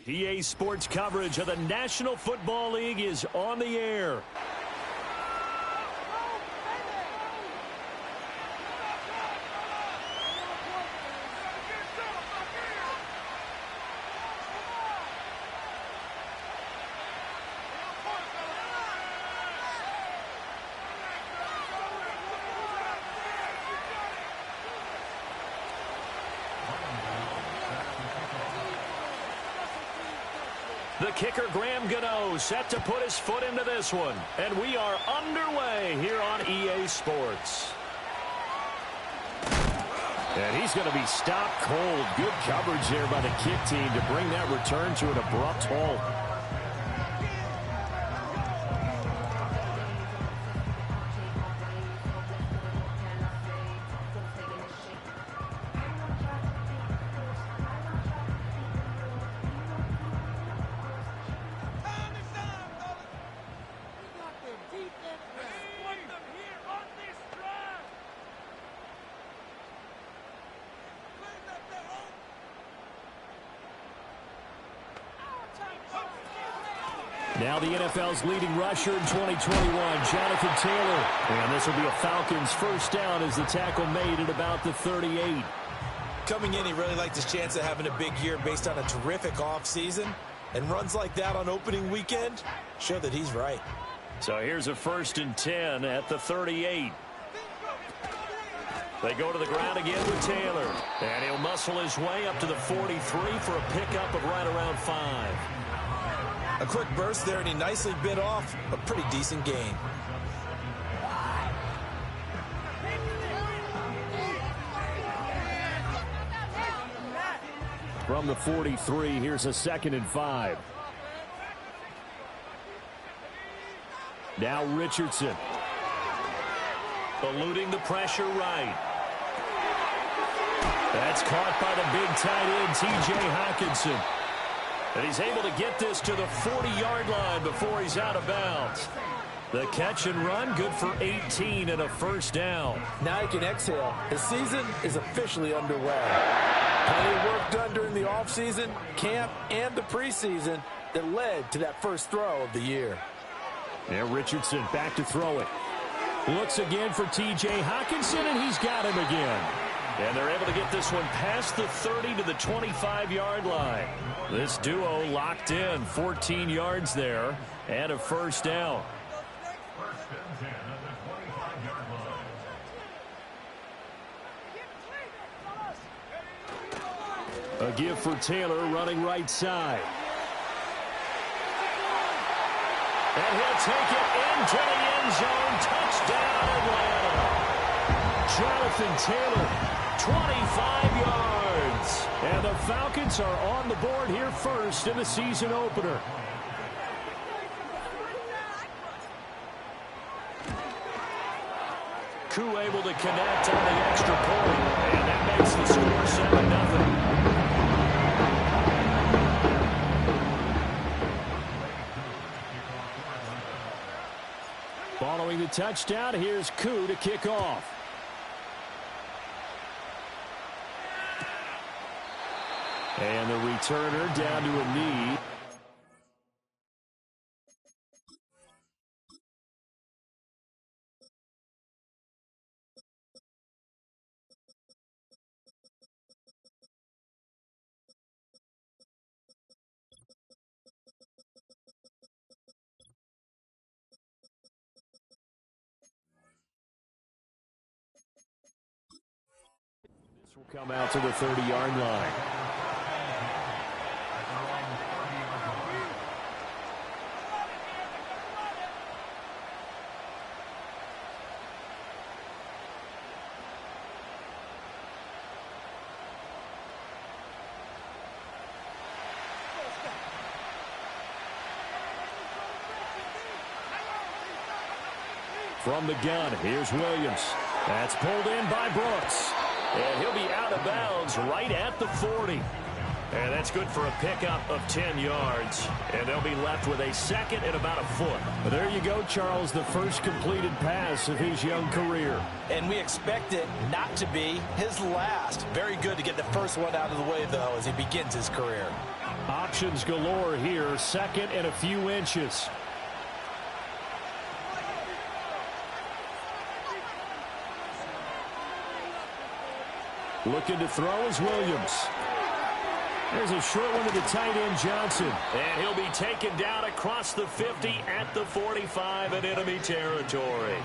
EA Sports coverage of the National Football League is on the air. The kicker, Graham Gano, set to put his foot into this one. And we are underway here on EA Sports. And he's going to be stopped cold. Good coverage there by the kick team to bring that return to an abrupt halt. Now the NFL's leading rusher in 2021, Jonathan Taylor. And this will be a Falcons first down as the tackle made at about the 38. Coming in, he really liked his chance of having a big year based on a terrific offseason. And runs like that on opening weekend show that he's right. So here's a 1st and 10 at the 38. They go to the ground again with Taylor. And he'll muscle his way up to the 43 for a pickup of right around 5. A quick burst there, and he nicely bit off a pretty decent gain. From the 43, here's a 2nd and 5. Now Richardson. Eluding the pressure right. That's caught by the big tight end, T.J. Hockenson. And he's able to get this to the 40-yard line before he's out of bounds. The catch and run, good for 18 and a first down. Now he can exhale. The season is officially underway. Plenty of work done during the offseason, camp, and the preseason that led to that first throw of the year. And Richardson back to throw it. Looks again for T.J. Hockenson, and he's got him again. And they're able to get this one past the 30 to the 25-yard line. This duo locked in, 14 yards there, and a first down. A give for Taylor running right side. And he'll take it into the end zone. Touchdown, Atlanta. Jonathan Taylor, 25 yards. And the Falcons are on the board here first in the season opener. Koo able to connect on the extra point. And that makes the score 7-0. Following the touchdown, here's Koo to kick off. And the returner down to a knee. This will come out to the 30-yard line. From the gun, here's Williams. That's pulled in by Brooks. And he'll be out of bounds right at the 40. And that's good for a pickup of 10 yards. And they'll be left with a second and about a foot. But there you go, Charles, the first completed pass of his young career. And we expect it not to be his last. Very good to get the first one out of the way, though, as he begins his career. Options galore here. Second and a few inches. Looking to throw is Williams. There's a short one to the tight end, Johnson. And he'll be taken down across the 50 at the 45 in enemy territory.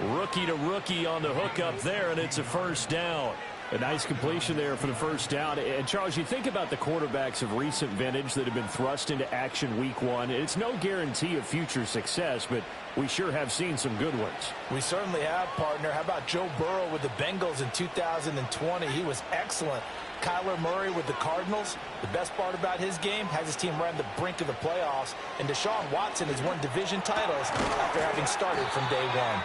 Rookie to rookie on the hook up there, and it's a first down. A nice completion there for the first down. And, Charles, you think about the quarterbacks of recent vintage that have been thrust into action week one. It's no guarantee of future success, but we sure have seen some good ones. We certainly have, partner. How about Joe Burrow with the Bengals in 2020? He was excellent. Kyler Murray with the Cardinals. The best part about his game has his team right on the brink of the playoffs. And Deshaun Watson has won division titles after having started from day one.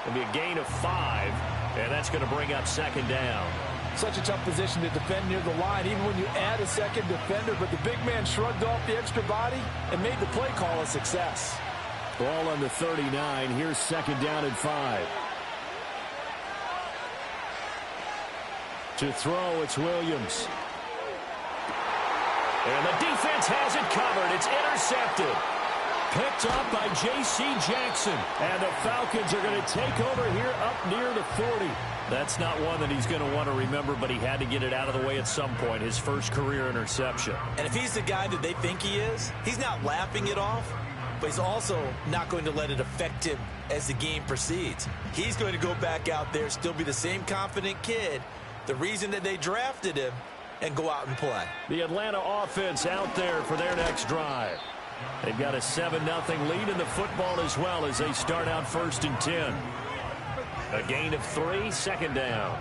It'll be a gain of 5, and that's going to bring up second down. Such a tough position to defend near the line, even when you add a second defender. But the big man shrugged off the extra body and made the play call a success. Ball on the 39. Here's second down and 5. To throw, it's Williams. And the defense has it covered. It's intercepted. Picked up by J.C. Jackson. And the Falcons are going to take over here up near the 40. That's not one that he's going to want to remember, but he had to get it out of the way at some point. His first career interception. And if he's the guy that they think he is, he's not laughing it off, but he's also not going to let it affect him as the game proceeds. He's going to go back out there, still be the same confident kid, the reason that they drafted him, and go out and play. The Atlanta offense out there for their next drive. They've got a 7-0 lead in the football as well as they start out 1st and 10. A gain of 3, second down.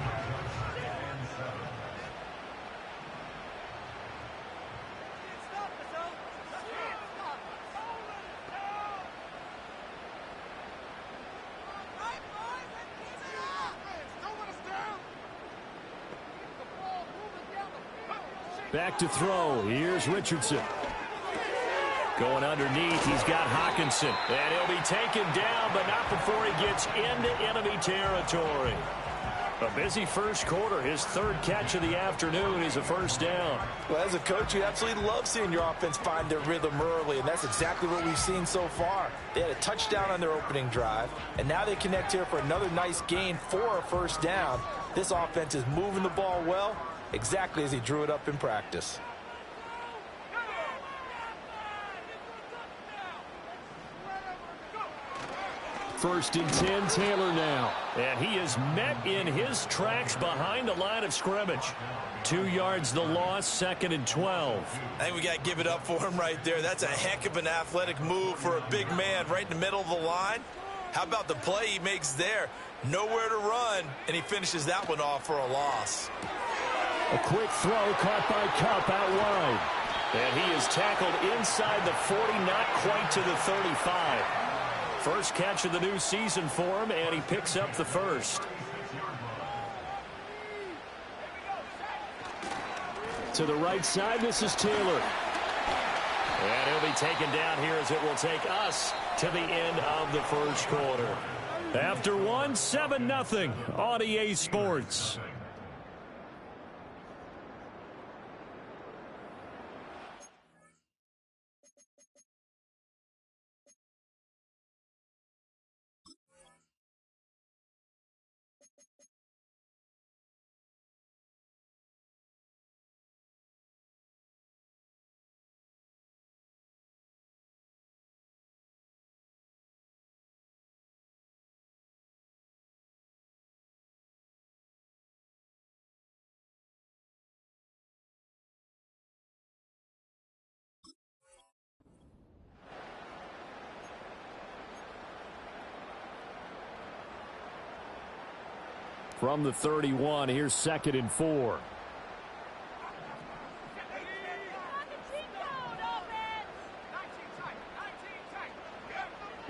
Back to throw. Here's Richardson. Going underneath, he's got Hockenson. And he'll be taken down, but not before he gets into enemy territory. A busy first quarter. His third catch of the afternoon is a first down. Well, as a coach, you absolutely love seeing your offense find their rhythm early, and that's exactly what we've seen so far. They had a touchdown on their opening drive, and now they connect here for another nice gain for a first down. This offense is moving the ball well, exactly as he drew it up in practice. First and 10, Taylor now. And he is met in his tracks behind the line of scrimmage. 2 yards the loss, 2nd and 12. I think we got to give it up for him right there. That's a heck of an athletic move for a big man right in the middle of the line. How about the play he makes there? Nowhere to run, and he finishes that one off for a loss. A quick throw caught by Kupp out wide. And he is tackled inside the 40, not quite to the 35. First catch of the new season for him, and he picks up the first. To the right side, this is Taylor. And he'll be taken down here as it will take us to the end of the first quarter. After one, 7-0 on EA Sports. From the 31, here's 2nd and 4.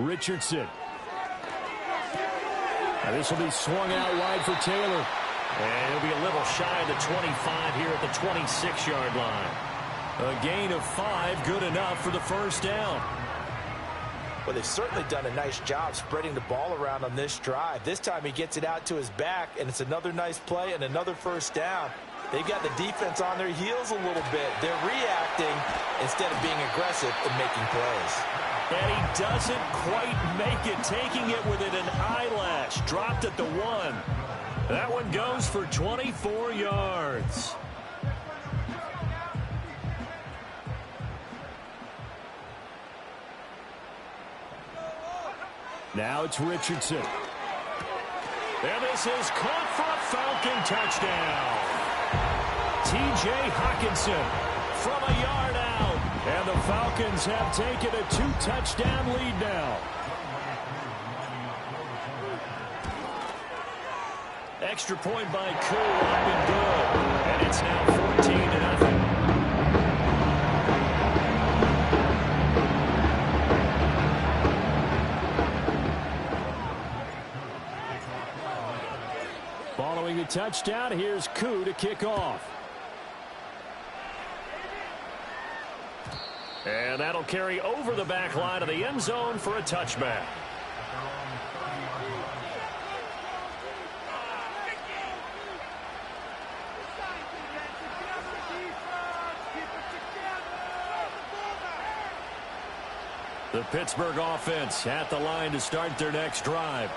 Richardson. Now this will be swung out wide for Taylor. And he'll be a little shy of the 25 here at the 26-yard line. A gain of 5, good enough for the first down. Well, they've certainly done a nice job spreading the ball around on this drive. This time he gets it out to his back, and it's another nice play and another first down. They got the defense on their heels a little bit. They're reacting instead of being aggressive and making plays. And he doesn't quite make it, taking it within an eyelash. Dropped at the 1. That one goes for 24 yards. Now it's Richardson. And this is caught for a Falcon touchdown. T.J. Hockenson from a yard out. And the Falcons have taken a 2-touchdown lead now. Extra point by Koo, up and good. And it's now 14-0. Following the touchdown, here's Koo to kick off. And that'll carry over the back line of the end zone for a touchback. The Pittsburgh offense at the line to start their next drive.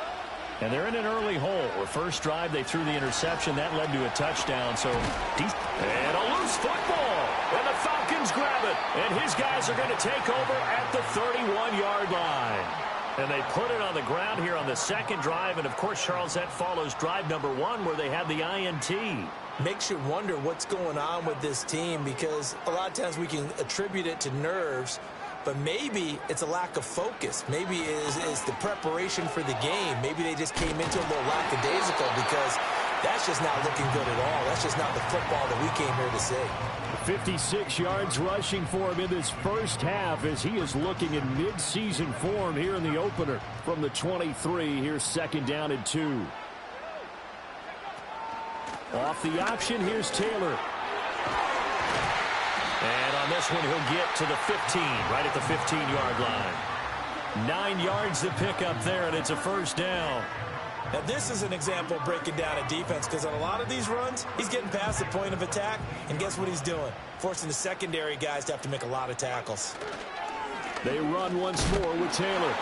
And they're in an early hole. The first drive, they threw the interception. That led to a touchdown. And a loose football. And the Falcons grab it. And his guys are going to take over at the 31-yard line. And they put it on the ground here on the second drive. And, of course, Charles, that follows drive number 1 where they had the INT. Makes you wonder what's going on with this team, because a lot of times we can attribute it to nerves, but maybe it's a lack of focus. Maybe it's the preparation for the game. Maybe they just came into a little lackadaisical, because that's just not looking good at all. That's just not the football that we came here to see. 56 yards rushing for him in this first half as he is looking in mid-season form here in the opener. From the 23, here's second down and 2. Off the option, here's Taylor. And on this one, he'll get to the 15, right at the 15-yard line. 9 yards to pick up there, and it's a first down. Now, this is an example of breaking down a defense, because on a lot of these runs, he's getting past the point of attack, and guess what he's doing? Forcing the secondary guys to have to make a lot of tackles. They run once more with Taylor.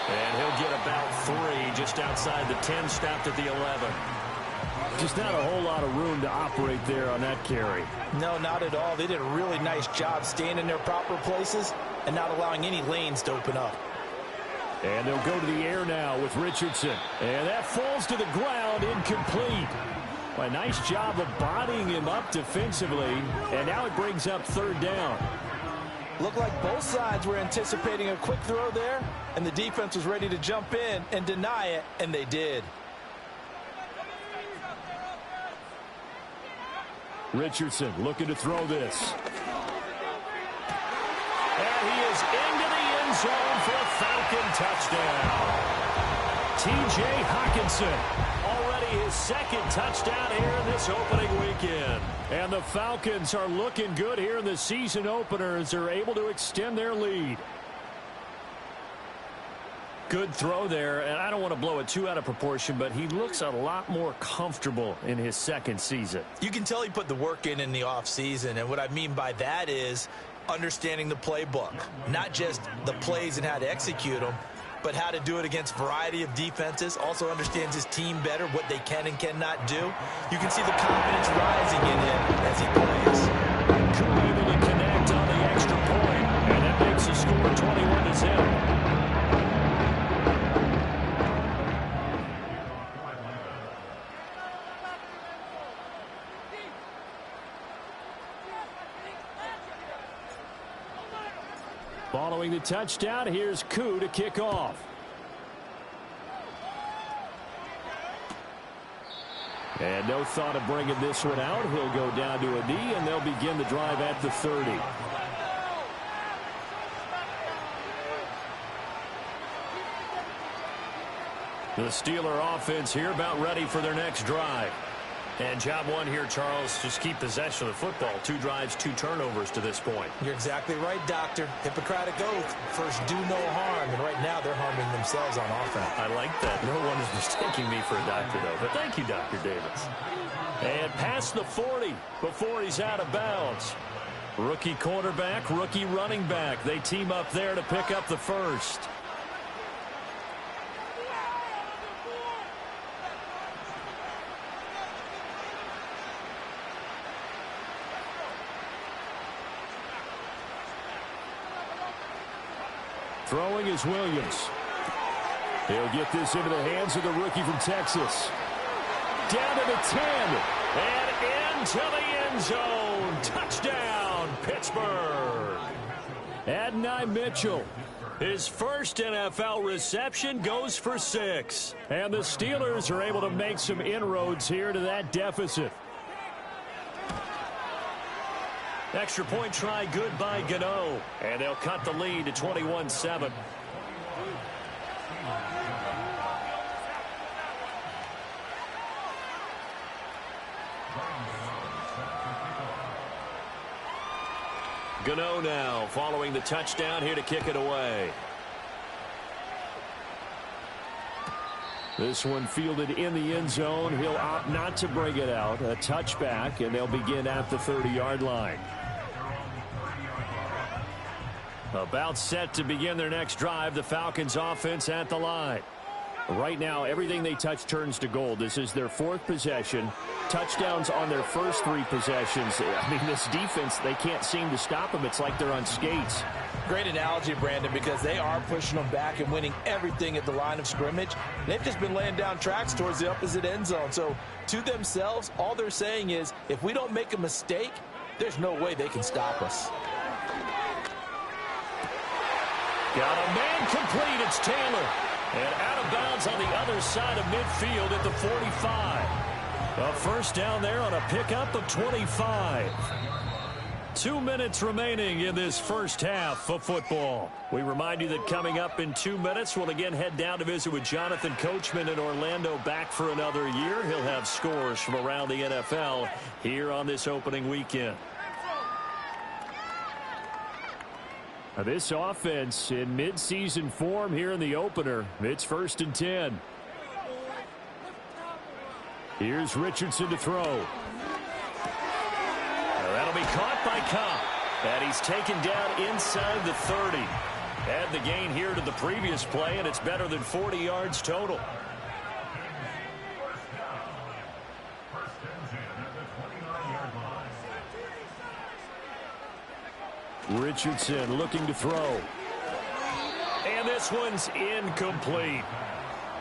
And he'll get about 3 just outside the 10, stopped at the 11. Just not a whole lot of room to operate there on that carry. No, not at all. They did a really nice job staying in their proper places and not allowing any lanes to open up. And they'll go to the air now with Richardson. And that falls to the ground, incomplete. A nice job of bodying him up defensively. And now it brings up third down. Looked like both sides were anticipating a quick throw there, and the defense was ready to jump in and deny it, and they did. Richardson looking to throw this. And he is into the end zone for a Falcon touchdown. T.J. Hockenson, already his second touchdown here in this opening weekend. And the Falcons are looking good here in the season opener as they're able to extend their lead. Good throw there, and I don't want to blow it too out of proportion, but he looks a lot more comfortable in his second season. You can tell he put the work in the offseason, and what I mean by that is understanding the playbook. Not just the plays and how to execute them, but how to do it against a variety of defenses. Also understands his team better, what they can and cannot do. You can see the confidence rising in him as he plays. Cool, able to connect on the extra point, and that makes the score 21-0. Following the touchdown, here's Koo to kick off. And no thought of bringing this one out. He'll go down to a knee, and they'll begin the drive at the 30. The Steeler offense here about ready for their next drive. And job one here, Charles, just keep possession of the football. 2 drives, 2 turnovers to this point. You're exactly right, Doctor. Hippocratic oath. First, do no harm. And right now, they're harming themselves on offense. I like that. No one is mistaking me for a doctor, though. But thank you, Dr. Davis. And past the 40 before he's out of bounds. Rookie quarterback, rookie running back. They team up there to pick up the first. Throwing is Williams. He'll get this into the hands of the rookie from Texas. Down to the 10. And into the end zone. Touchdown, Pittsburgh. Adonai Mitchell. His first NFL reception goes for 6. And the Steelers are able to make some inroads here to that deficit. Extra point try good by Gano. And they'll cut the lead to 21-7. Gano now following the touchdown here to kick it away. This one fielded in the end zone. He'll opt not to bring it out. A touchback, and they'll begin at the 30-yard line. About set to begin their next drive. The Falcons offense at the line. Right now, everything they touch turns to gold. This is their 4th possession. Touchdowns on their first 3 possessions. I mean, this defense, they can't seem to stop them. It's like they're on skates. Great analogy, Brandon, because they are pushing them back and winning everything at the line of scrimmage. They've just been laying down tracks towards the opposite end zone. So, to themselves, all they're saying is, if we don't make a mistake, there's no way they can stop us. Got a man complete. It's Taylor. And out of bounds on the other side of midfield at the 45. A first down there on a pickup of 25. 2 minutes remaining in this first half of football. We remind you that coming up in 2 minutes, we'll again head down to visit with Jonathan Coachman in Orlando, back for another year. He'll have scores from around the NFL here on this opening weekend. Now this offense in midseason form here in the opener. It's 1st and 10. Here's Richardson to throw. Now that'll be caught by Cobb. And he's taken down inside the 30. Add the gain here to the previous play, and it's better than 40 yards total. Richardson looking to throw. And this one's incomplete.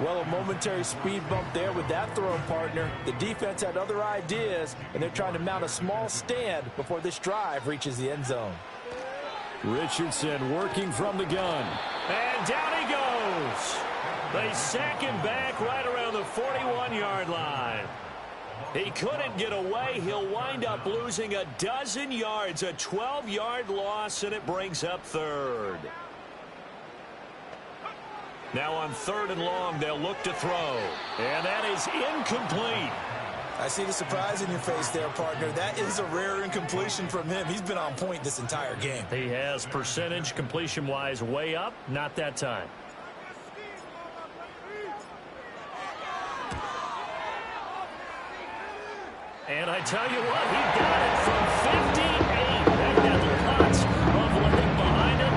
Well, a momentary speed bump there with that throw, partner. The defense had other ideas, and they're trying to mount a small stand before this drive reaches the end zone. Richardson working from the gun. And down he goes. They sack him back right around the 41-yard line. He couldn't get away. He'll wind up losing a dozen yards, a 12-yard loss, and it brings up 3rd. Now on 3rd and long, they'll look to throw. And that is incomplete. I see the surprise in your face there, partner. That is a rare incompletion from him. He's been on point this entire game. He has percentage completion-wise way up. Not that time. And I tell you what, he got it from 58. That had lots of living behind it.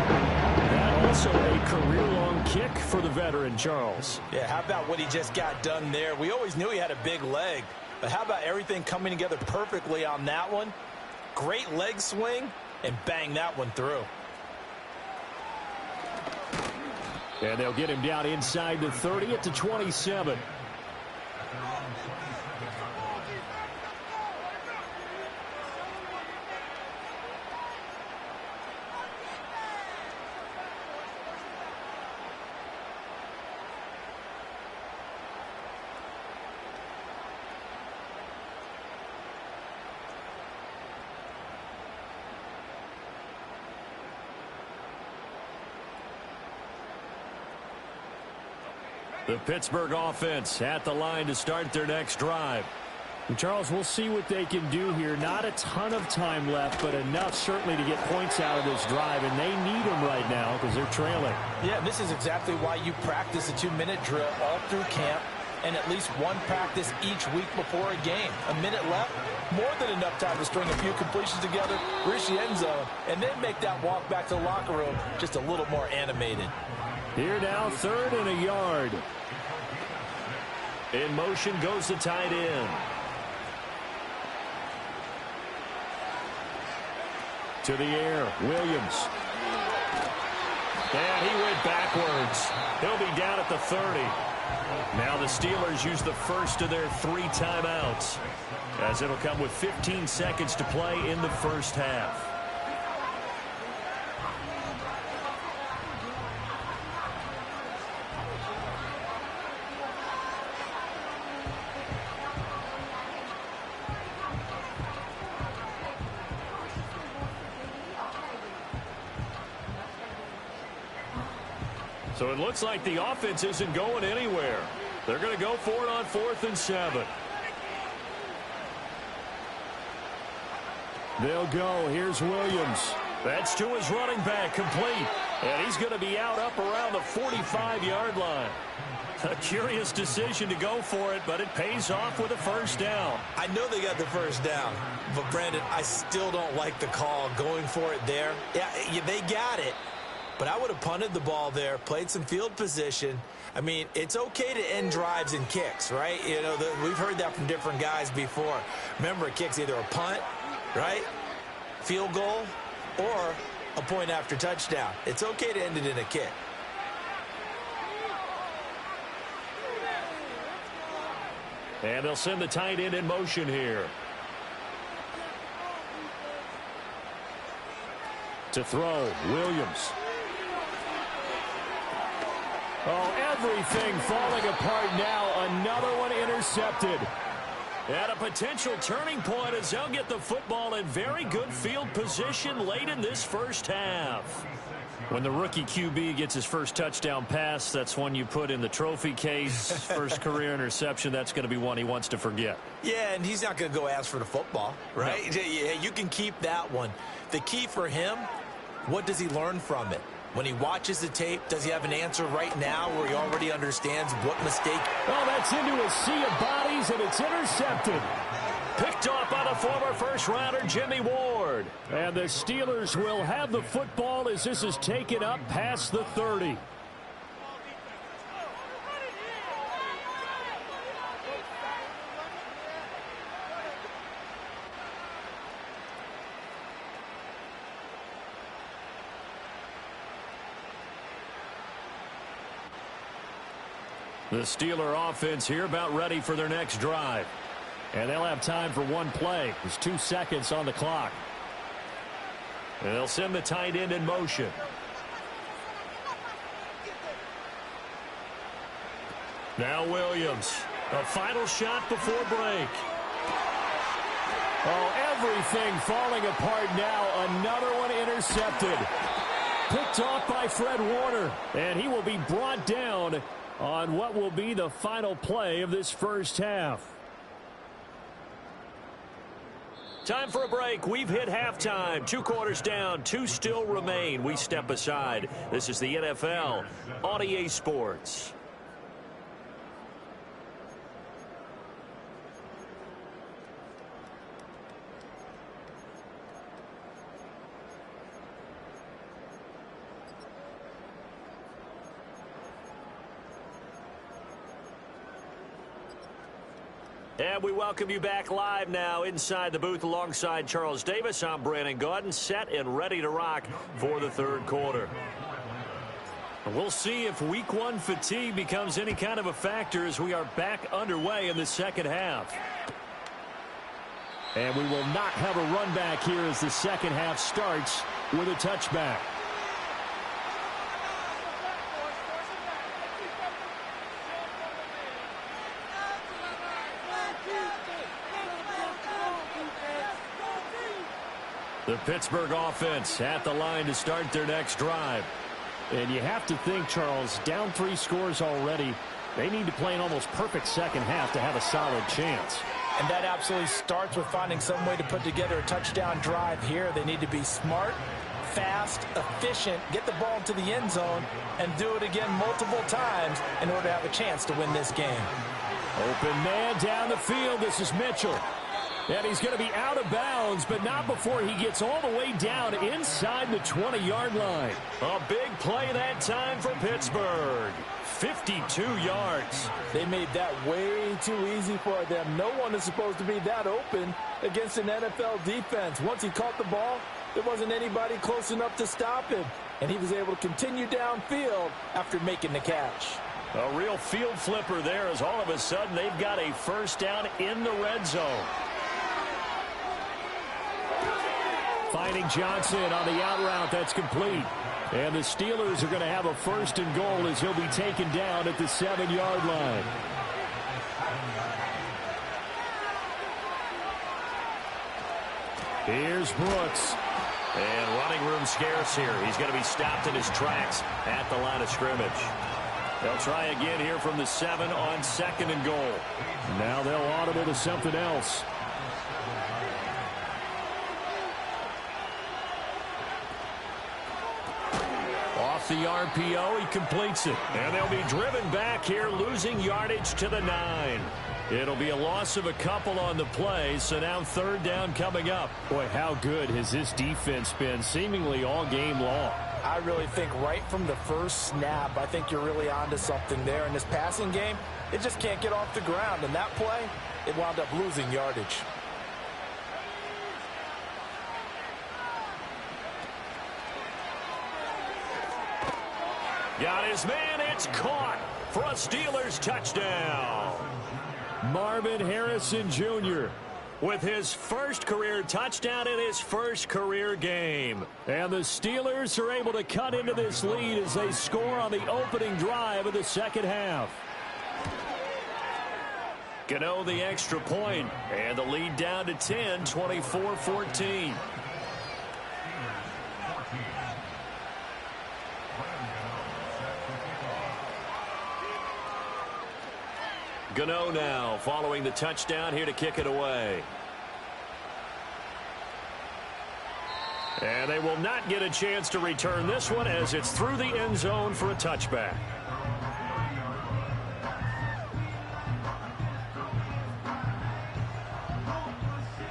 That also a career-long kick for the veteran, Charles. Yeah, how about what he just got done there? We always knew he had a big leg, but how about everything coming together perfectly on that one? Great leg swing, and bang that one through. And they'll get him down inside the 30 at the 27. The Pittsburgh offense at the line to start their next drive. And Charles, we'll see what they can do here. Not a ton of time left, but enough certainly to get points out of this drive, and they need them right now because they're trailing. Yeah, this is exactly why you practice a 2-minute drill all through camp and at least one practice each week before a game. A minute left, more than enough time to string a few completions together, reach the end zone, and then make that walk back to the locker room just a little more animated. Here now, 3rd and a yard. In motion goes the tight end. To the air, Williams. And he went backwards. He'll be down at the 30. Now the Steelers use the first of their 3 timeouts, as it'll come with 15 seconds to play in the first half. So it looks like the offense isn't going anywhere. They're going to go for it on 4th and 7. They'll go. Here's Williams. That's to his running back, complete. And he's going to be out up around the 45-yard line. A curious decision to go for it, but it pays off with a first down. I know they got the first down, but Brandon, I still don't like the call going for it there. Yeah, they got it. But I would have punted the ball there, played some field position. I mean, it's okay to end drives and kicks, right? You know, we've heard that from different guys before. Remember, a kick's either a punt, right, field goal, or a point after touchdown. It's okay to end it in a kick. And they'll send the tight end in motion here. To throw, Williams. Oh, everything falling apart now. Another one intercepted. At a potential turning point as they'll get the football in very good field position late in this first half. When the rookie QB gets his first touchdown pass, that's one you put in the trophy case. First career interception, that's going to be one he wants to forget. Yeah, and he's not going to go ask for the football, right? No. Yeah, you can keep that one. The key for him, what does he learn from it? When he watches the tape, does he have an answer right now where he already understands what mistake? Oh, that's into a sea of bodies, and it's intercepted. Picked off by the former first-rounder, Jimmy Ward. And the Steelers will have the football as this is taken up past the 30. The Steeler offense here about ready for their next drive. And they'll have time for one play. There's 2 seconds on the clock. And they'll send the tight end in motion. Now Williams. A final shot before break. Oh, everything falling apart now. Another one intercepted. Picked off by Fred Warner. And he will be brought down on what will be the final play of this first half. Time for a break. We've hit halftime. 2 quarters down. 2 still remain. We step aside. This is the NFL on EA Sports. And we welcome you back live now inside the booth alongside Charles Davis. I'm Brandon Gaudin, set and ready to rock for the 3rd quarter. We'll see if week 1 fatigue becomes any kind of a factor as we are back underway in the second half. And we will not have a run back here as the second half starts with a touchback. The Pittsburgh offense at the line to start their next drive. And you have to think, Charles, down 3 scores already. They need to play an almost perfect second half to have a solid chance. And that absolutely starts with finding some way to put together a touchdown drive here. They need to be smart, fast, efficient, get the ball into the end zone, and do it again multiple times in order to have a chance to win this game. Open man down the field. This is Mitchell. And he's going to be out of bounds, but not before he gets all the way down inside the 20-yard line. A big play that time for Pittsburgh. 52 yards. They made that way too easy for them. No one is supposed to be that open against an NFL defense. Once he caught the ball, there wasn't anybody close enough to stop him. And he was able to continue downfield after making the catch. A real field flipper there as all of a sudden they've got a first down in the red zone. Finding Johnson on the out route. That's complete. And the Steelers are going to have a first and goal as he'll be taken down at the 7-yard line. Here's Brooks. And running room scarce here. He's going to be stopped in his tracks at the line of scrimmage. They'll try again here from the 7 on second and goal. Now they'll audible to something else. Off the RPO, he completes it. And they'll be driven back here, losing yardage to the 9. It'll be a loss of a couple on the play, so now third down coming up. Boy, how good has this defense been seemingly all game long? I really think right from the first snap, I think you're really onto something there. In this passing game, it just can't get off the ground. And that play, it wound up losing yardage. Got his man, it's caught for a Steelers touchdown. Marvin Harrison Jr. with his first career touchdown in his first career game. And the Steelers are able to cut into this lead as they score on the opening drive of the second half. Gano the extra point, and the lead down to 10, 24-14. Gano now following the touchdown here to kick it away. And they will not get a chance to return this one as it's through the end zone for a touchback.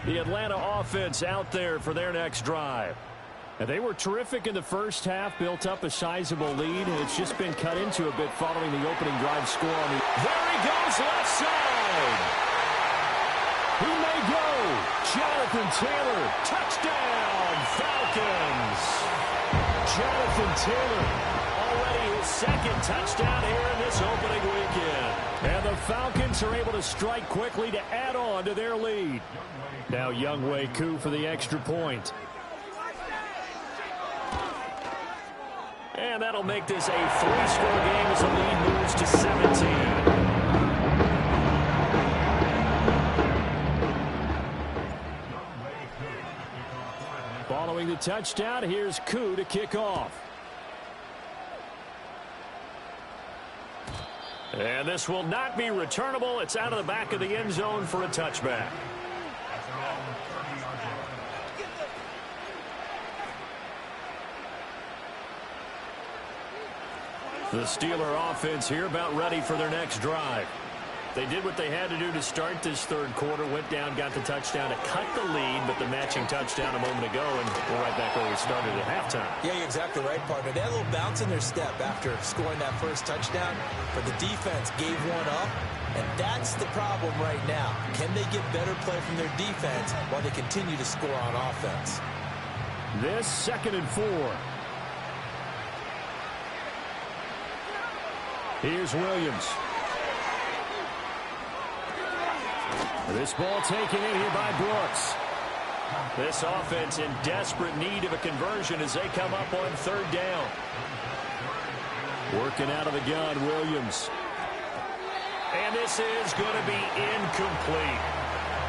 The Atlanta offense out there for their next drive. And they were terrific in the first half, built up a sizable lead. It's just been cut into a bit following the opening drive score. There he goes, left side. He may go. Jonathan Taylor, touchdown, Falcons. Jonathan Taylor, already his second touchdown here in this opening weekend. And the Falcons are able to strike quickly to add on to their lead. Now Younghoe Koo for the extra point. And that'll make this a 3-score game as the lead moves to 17. Following the touchdown, here's Koo to kick off. And this will not be returnable. It's out of the back of the end zone for a touchback. The Steeler offense here about ready for their next drive. They did what they had to do to start this third quarter, went down, got the touchdown to cut the lead, but the matching touchdown a moment ago, and we're right back where we started at halftime. Yeah, you're exactly right, partner. They had a little bounce in their step after scoring that first touchdown, but the defense gave one up, and that's the problem right now. Can they get better play from their defense while they continue to score on offense? This 2nd and 4. Here's Williams. This ball taken in here by Brooks. This offense in desperate need of a conversion as they come up on third down. Working out of the gun, Williams. And this is going to be incomplete.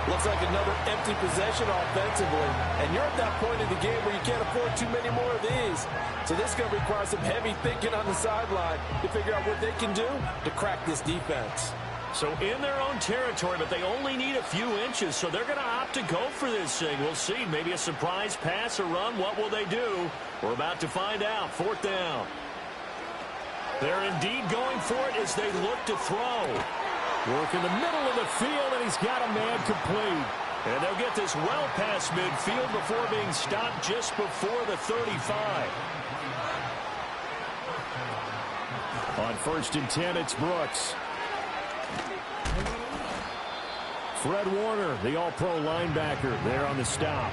Looks like another empty possession offensively. And you're at that point in the game where you can't afford too many more of these. So this is going to require some heavy thinking on the sideline to figure out what they can do to crack this defense. So in their own territory, but they only need a few inches, so they're going to opt to go for this thing. We'll see. Maybe a surprise pass or run. What will they do? We're about to find out. 4th down. They're indeed going for it as they look to throw. Work in the middle of the field, and he's got a man complete. And they'll get this well past midfield before being stopped just before the 35. On 1st and 10, it's Brooks. Fred Warner, the all-pro linebacker, there on the stop.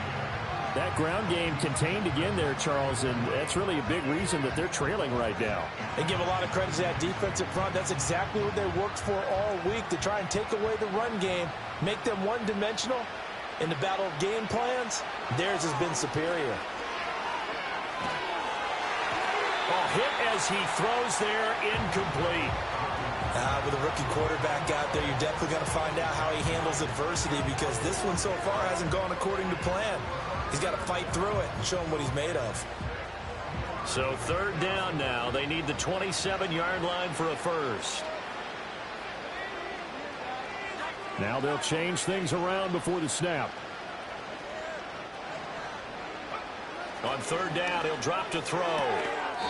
That ground game contained again there, Charles, and that's really a big reason that they're trailing right now. They give a lot of credit to that defensive front. That's exactly what they worked for all week, to try and take away the run game, make them one-dimensional. In the battle of game plans, theirs has been superior. A hit as he throws there, incomplete. With a rookie quarterback out there, you're definitely going to find out how he handles adversity, because this one so far hasn't gone according to plan. He's got to fight through it and show him what he's made of. So 3rd down now. They need the 27-yard line for a first. Now they'll change things around before the snap. On 3rd down, he'll drop to throw.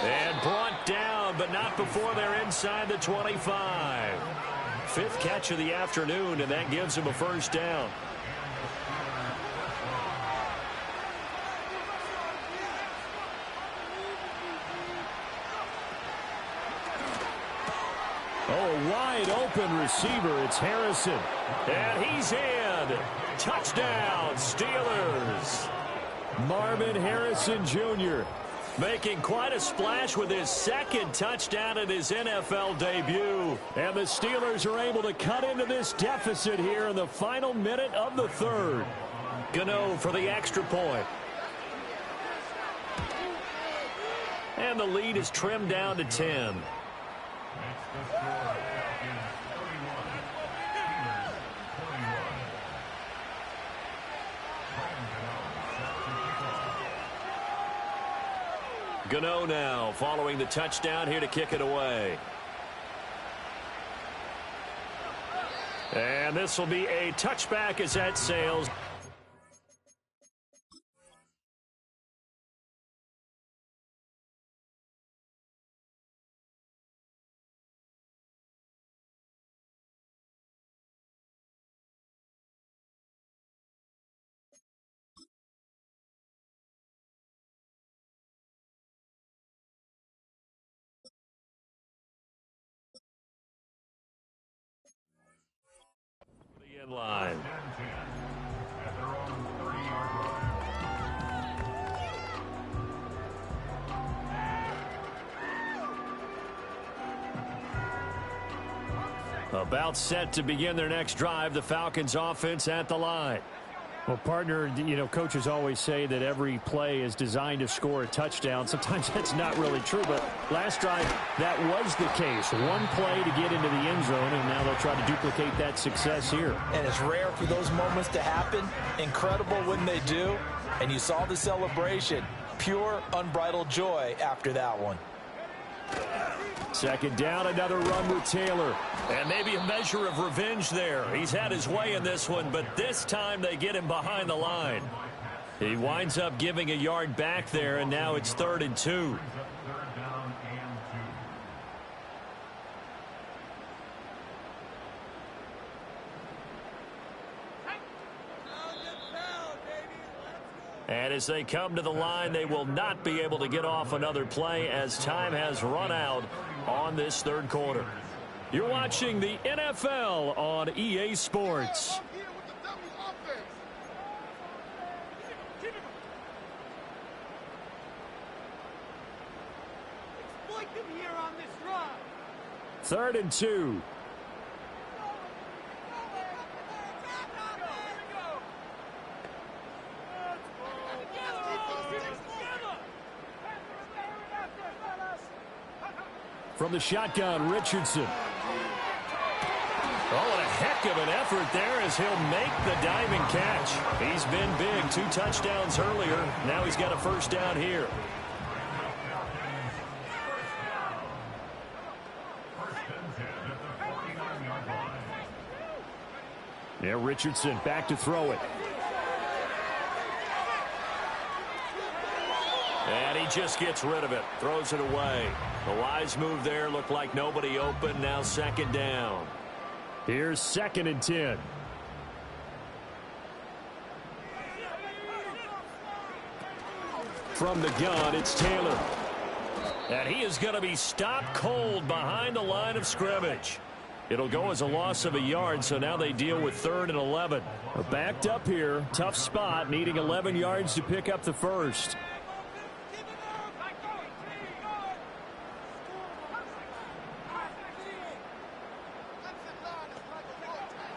And brought down, but not before they're inside the 25. 5th catch of the afternoon, and that gives him a first down. Oh, a wide open receiver. It's Harrison. And he's in. Touchdown, Steelers. Marvin Harrison Jr. making quite a splash with his 2nd touchdown in his NFL debut. And the Steelers are able to cut into this deficit here in the final minute of the 3rd. Gano for the extra point. And the lead is trimmed down to 10. Gano now following the touchdown here to kick it away. And this will be a touchback as that sails. In line. About set to begin their next drive, the Falcons offense at the line. Well, partner, you know, coaches always say that every play is designed to score a touchdown. Sometimes that's not really true, but last drive, that was the case. One play to get into the end zone, and now they'll try to duplicate that success here. And it's rare for those moments to happen. Incredible when they do. And you saw the celebration. Pure, unbridled joy after that one. 2nd down, another run with Taylor. And maybe a measure of revenge there. He's had his way in this one, but this time they get him behind the line. He winds up giving a yard back there, and now it's 3rd and 2. And as they come to the line, they will not be able to get off another play as time has run out on this 3rd quarter. You're watching the NFL on EA Sports. Exploit them here on this drive. 3rd and 2. From the shotgun, Richardson. Oh, what a heck of an effort there as he'll make the diving catch. He's been big. 2 touchdowns earlier. Now he's got a first down here. Yeah, Richardson back to throw it. And he just gets rid of it. Throws it away. The wise move there. Looked like nobody open. Now second down. Here's 2nd and 10. From the gun, it's Taylor. And he is going to be stopped cold behind the line of scrimmage. It'll go as a loss of a yard, so now they deal with 3rd and 11. They're backed up here. Tough spot, needing 11 yards to pick up the first.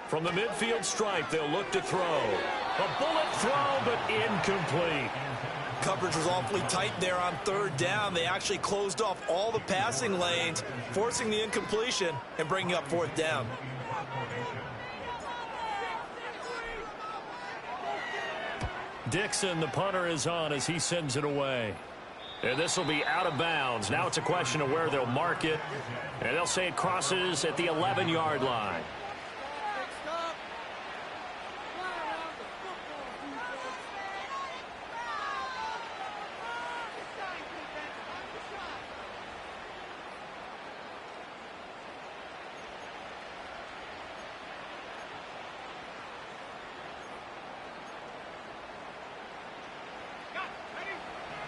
From the midfield stripe, they'll look to throw. A bullet throw, but incomplete. Coverage was awfully tight there on 3rd down. They actually closed off all the passing lanes, forcing the incompletion and bringing up 4th down. Dixon, the punter, is on as he sends it away. And this will be out of bounds. Now it's a question of where they'll mark it. And they'll say it crosses at the 11-yard line.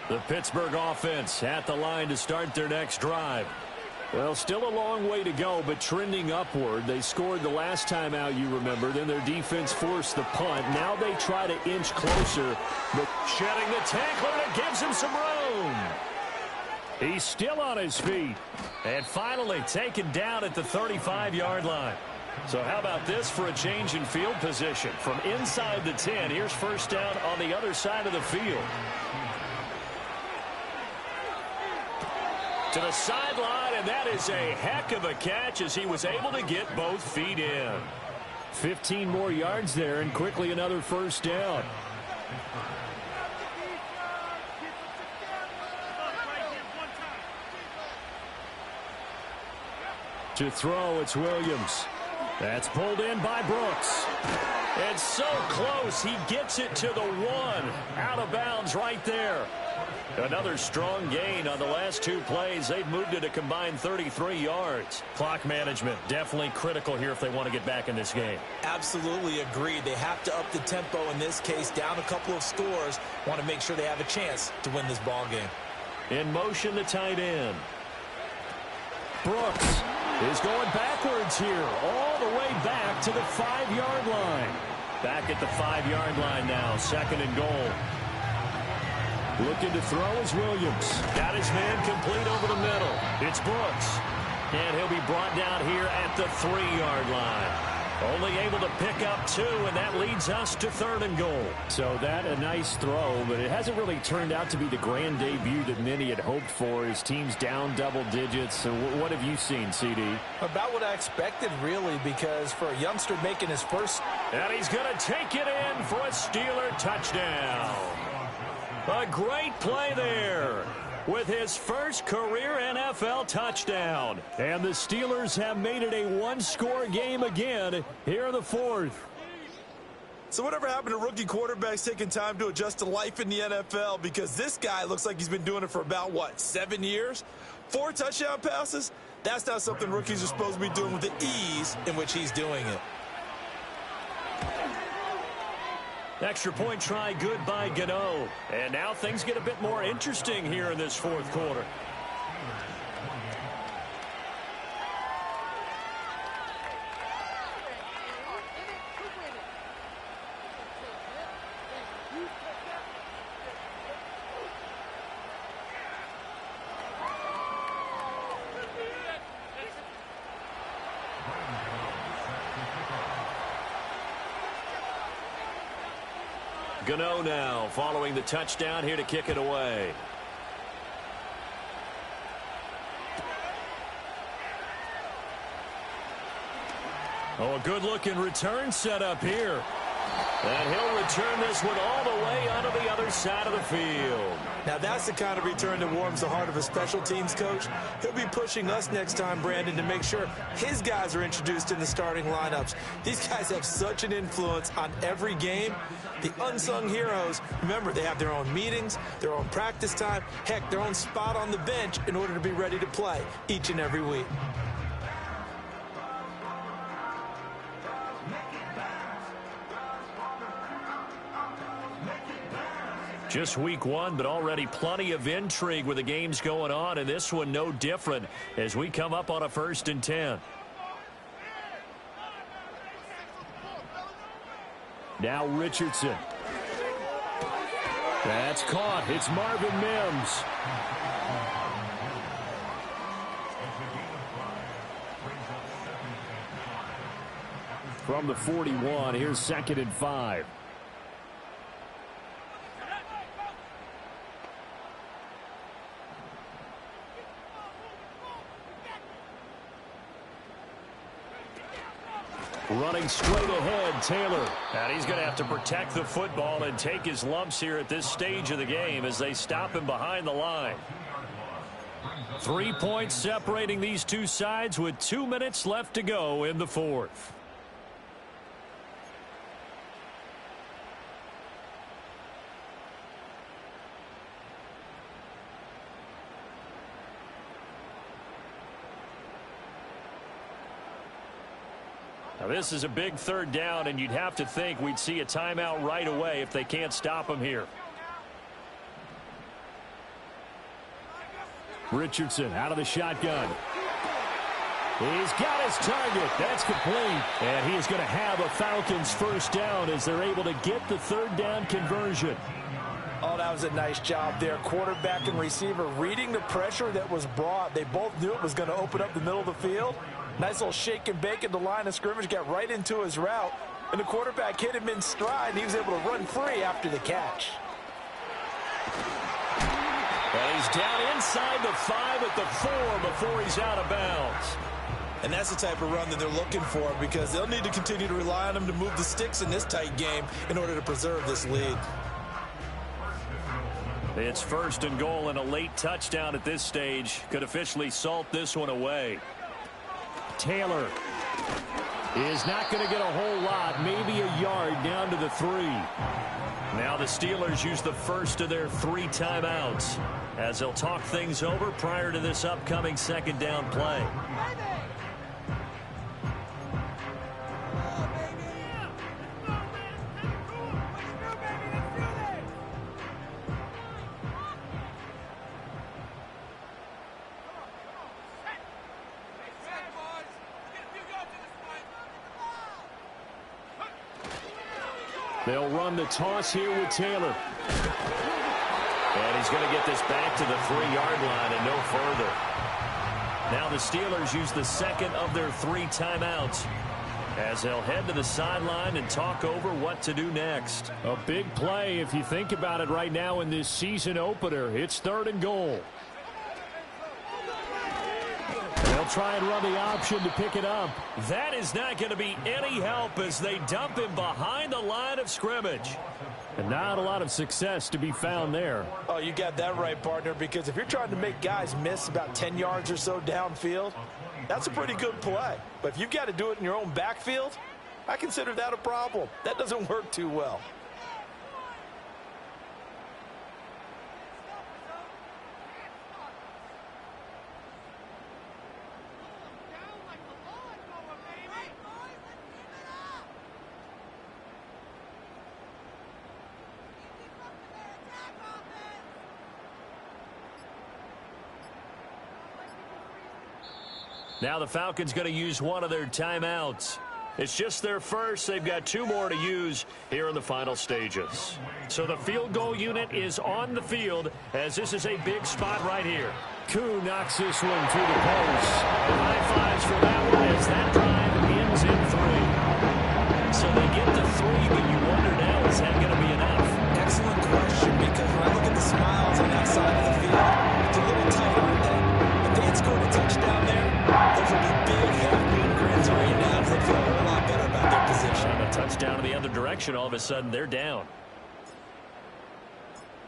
The Pittsburgh offense at the line to start their next drive. Well, still a long way to go, but trending upward. They scored the last time out, you remember. Then their defense forced the punt. Now they try to inch closer, but shedding the tackler that gives him some room. He's still on his feet. And finally taken down at the 35-yard line. So how about this for a change in field position? From inside the 10, here's first down on the other side of the field. To the sideline, and that is a heck of a catch as he was able to get both feet in. 15 more yards there, and quickly another first down. To throw, it's Williams. That's pulled in by Brooks. And so close, he gets it to the 1. Out of bounds right there. Another strong gain on the last 2 plays. They've moved it a combined 33 yards. Clock management definitely critical here if they want to get back in this game. Absolutely agreed. They have to up the tempo in this case, down a couple of scores. Want to make sure they have a chance to win this ball game. In motion, the tight end. Brooks is going backwards here, all the way back to the 5-yard line. Back at the 5-yard line now, 2nd and goal. Looking to throw is Williams. Got his man complete over the middle. It's Brooks. And he'll be brought down here at the 3-yard line. Only able to pick up 2, and that leads us to 3rd and goal. So that a nice throw, but it hasn't really turned out to be the grand debut that many had hoped for. His team's down double digits. So what have you seen, CD? About what I expected, really, because for a youngster making his first... And he's going to take it in for a Steeler touchdown. A great play there with his first career NFL touchdown. And the Steelers have made it a 1-score game again here in the 4th. So whatever happened to rookie quarterbacks taking time to adjust to life in the NFL? Because this guy looks like he's been doing it for about, 7 years? 4 touchdown passes? That's not something rookies are supposed to be doing with the ease in which he's doing it. Extra point try good by Gano. And now things get a bit more interesting here in this 4th quarter. Gano now following the touchdown here to kick it away. Oh, a good-looking return set up here. And he'll return this one all the way onto the other side of the field. Now that's the kind of return that warms the heart of a special teams coach. He'll be pushing us next time, Brandon, to make sure his guys are introduced in the starting lineups. These guys have such an influence on every game. The unsung heroes, remember, they have their own meetings, their own practice time, heck, their own spot on the bench in order to be ready to play each and every week. Just week one, but already plenty of intrigue with the games going on, and this one no different as we come up on a 1st and 10. Now Richardson. That's caught. It's Marvin Mims. From the 41, here's 2nd and 5. Running straight ahead, Taylor. And he's going to have to protect the football and take his lumps here at this stage of the game as they stop him behind the line. 3 points separating these two sides with 2 minutes left to go in the 4th. Now this is a big 3rd down, and you'd have to think we'd see a timeout right away if they can't stop him here. Richardson out of the shotgun. He's got his target. That's complete. And he is going to have a Falcons 1st down as they're able to get the 3rd down conversion. Oh, that was a nice job there. Quarterback and receiver reading the pressure that was brought. They both knew it was going to open up the middle of the field. Nice little shake and bake at the line of scrimmage, got right into his route, and the quarterback hit him in stride, and he was able to run free after the catch. And he's down inside the 5 at the 4 before he's out of bounds. And that's the type of run that they're looking for, because they'll need to continue to rely on him to move the sticks in this tight game in order to preserve this lead. It's 1st and goal, and a late touchdown at this stage could officially salt this one away. Taylor is not going to get a whole lot, maybe a yard down to the 3. Now the Steelers use the first of their 3 timeouts as they'll talk things over prior to this upcoming 2nd down play. They'll run the toss here with Taylor. And he's going to get this back to the 3-yard line and no further. Now the Steelers use the 2nd of their 3 timeouts as they'll head to the sideline and talk over what to do next. A big play if you think about it right now in this season opener. It's 3rd and goal. They'll try and run the option to pick it up. That is not going to be any help as they dump him behind the line of scrimmage. And not a lot of success to be found there. Oh, you got that right, partner, because if you're trying to make guys miss about 10 yards or so downfield, that's a pretty good play. But if you've got to do it in your own backfield, I consider that a problem. That doesn't work too well. Now the Falcons going to use one of their timeouts. It's just their first. They've got 2 more to use here in the final stages. So the field goal unit is on the field as this is a big spot right here. Koo knocks this one through the post. High fives for that one as that drive ends in 3. So they get to 3, but you wonder now, is that going to be enough? Excellent question, because when I look at the smiles on that side of the field, it's a little tight, aren't they? If they had scored a touchdown there, those would be big half-moon grins right now as they feel a whole lot better about their position. And a touchdown in the other direction. direction. All of a sudden, they're down.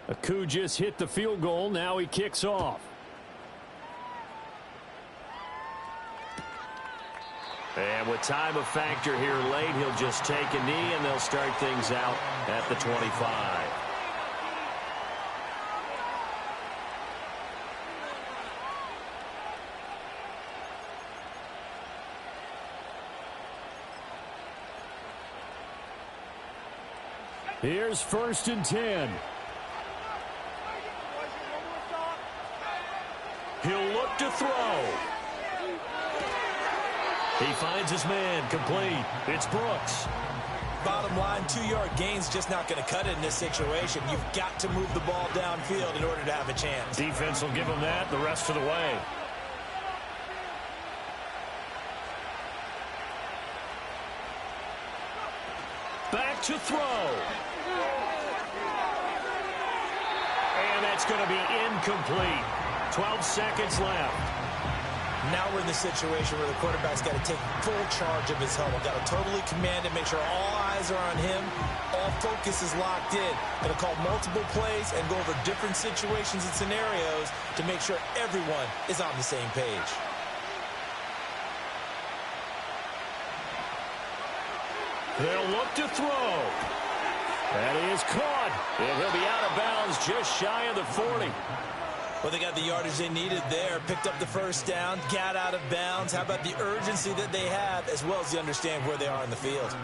Aku just hit the field goal. Now he kicks off. And with time a factor here late, he'll just take a knee, and they'll start things out at the 25. Here's 1st and 10. He'll look to throw. He finds his man, complete. It's Brooks. Bottom line, 2-yard gain's just not going to cut it in this situation. You've got to move the ball downfield in order to have a chance. Defense will give him that the rest of the way. Back to throw. And that's going to be incomplete. 12 seconds left. Now we're in the situation where the quarterback's got to take full charge of his helmet. Got to totally command it, make sure all eyes are on him. All focus is locked in. Going to call multiple plays and go over different situations and scenarios to make sure everyone is on the same page. They'll look to throw. And he is caught. And he'll be out of bounds just shy of the 40. Well, they got the yardage they needed there, picked up the 1st down, got out of bounds. How about the urgency that they have, as well as you understand where they are in the field?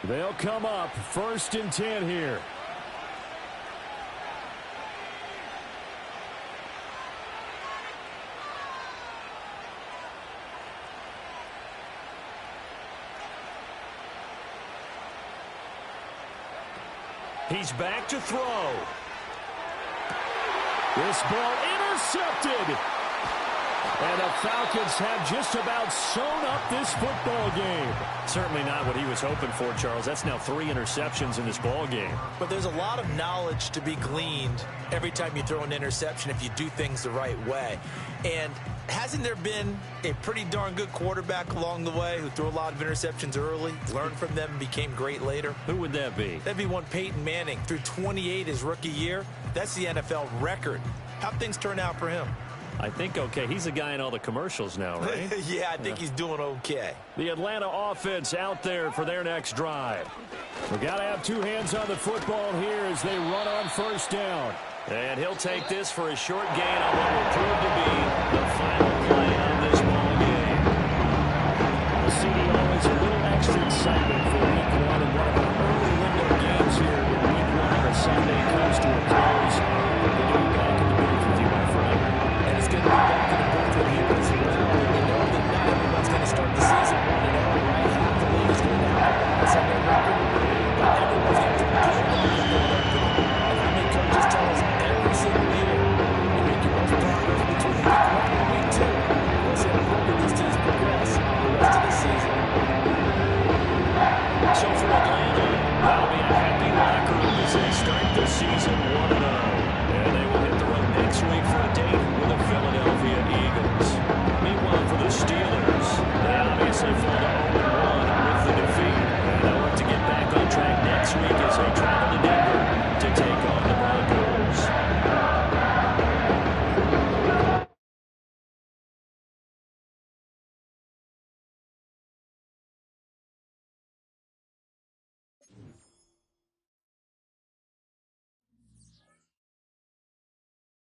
They'll come up 1st and 10 here. He's back to throw. This ball intercepted. And the Falcons have just about sewn up this football game. Certainly not what he was hoping for, Charles. That's now 3 interceptions in this ball game. But there's a lot of knowledge to be gleaned every time you throw an interception if you do things the right way. And hasn't there been a pretty darn good quarterback along the way who threw a lot of interceptions early, learned from them, and became great later? Who would that be? That'd be one Peyton Manning. Threw 28 his rookie year. That's the NFL record. How'd things turn out for him? I think okay. He's the guy in all the commercials now, right? Yeah, I think he's doing okay. The Atlanta offense out there for their next drive. We've got to have 2 hands on the football here as they run on 1st down. And he'll take this for a short gain on what will prove to be